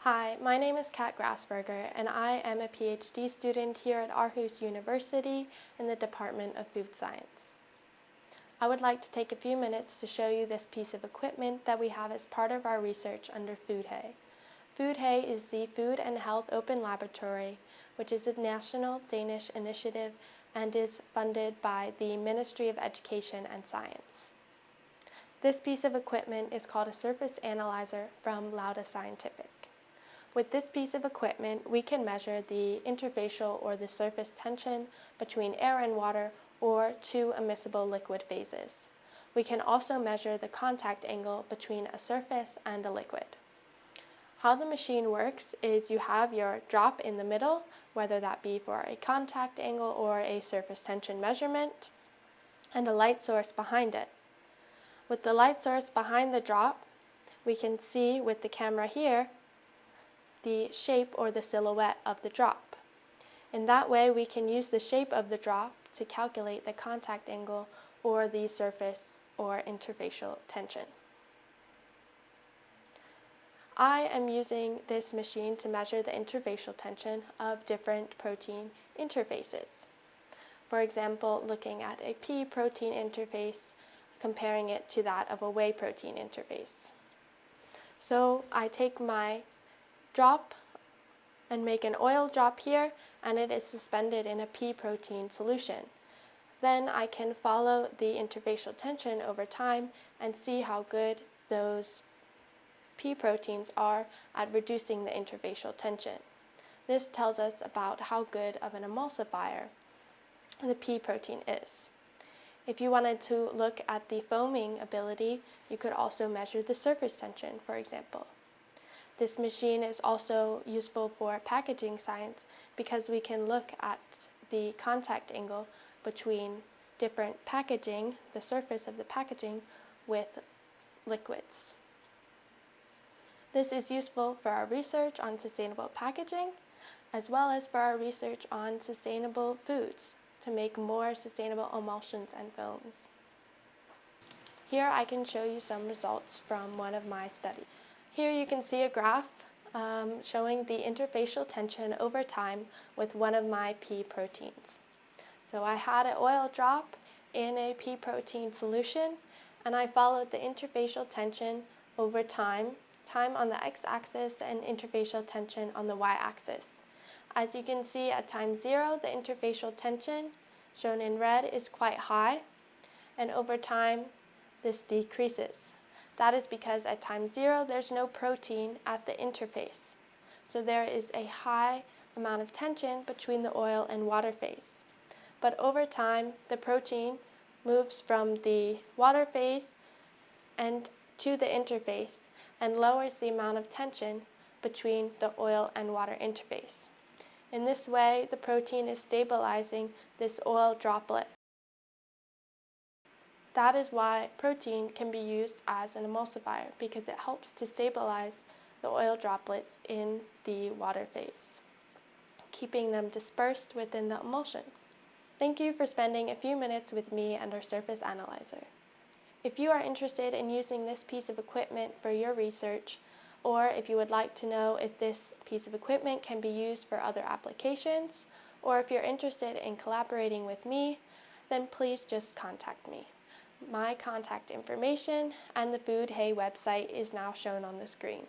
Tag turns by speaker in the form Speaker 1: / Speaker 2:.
Speaker 1: Hi, my name is Katt Grassberger, and I am a PhD student here at Aarhus University in the Department of Food Science. I would like to take a few minutes to show you this piece of equipment that we have as part of our research under FOODHAY. FOODHAY is the Food and Health Open Laboratory, which is a national Danish initiative and is funded by the Ministry of Education and Science. This piece of equipment is called a surface analyzer from Lauda Scientific. With this piece of equipment, we can measure the interfacial or the surface tension between air and water or two immiscible liquid phases. We can also measure the contact angle between a surface and a liquid. How the machine works is you have your drop in the middle, whether that be for a contact angle or a surface tension measurement, and a light source behind it. With the light source behind the drop, we can see with the camera here the shape or the silhouette of the drop. In that way, we can use the shape of the drop to calculate the contact angle or the surface or interfacial tension. I am using this machine to measure the interfacial tension of different protein interfaces. For example, looking at a pea protein interface, comparing it to that of a whey protein interface. So I take my drop and make an oil drop here, and it is suspended in a pea protein solution. Then I can follow the interfacial tension over time and see how good those pea proteins are at reducing the interfacial tension. This tells us about how good of an emulsifier the pea protein is. If you wanted to look at the foaming ability, you could also measure the surface tension, for example. This machine is also useful for packaging science because we can look at the contact angle between different packaging, the surface of the packaging, with liquids. This is useful for our research on sustainable packaging, as well as for our research on sustainable foods to make more sustainable emulsions and foams. Here I can show you some results from one of my studies. Here you can see a graph showing the interfacial tension over time with one of my pea proteins. So I had an oil drop in a pea protein solution, and I followed the interfacial tension over time on the x-axis and interfacial tension on the y-axis. As you can see, at time 0, the interfacial tension, shown in red, is quite high, and over time this decreases. That is because at time 0, there's no protein at the interface. So there is a high amount of tension between the oil and water phase. But over time, the protein moves from the water phase and to the interface and lowers the amount of tension between the oil and water interface. In this way, the protein is stabilizing this oil droplet. That is why protein can be used as an emulsifier, because it helps to stabilize the oil droplets in the water phase, keeping them dispersed within the emulsion. Thank you for spending a few minutes with me and our surface analyzer. If you are interested in using this piece of equipment for your research, or if you would like to know if this piece of equipment can be used for other applications, or if you're interested in collaborating with me, then please just contact me. My contact information and the FOODHAY website is now shown on the screen.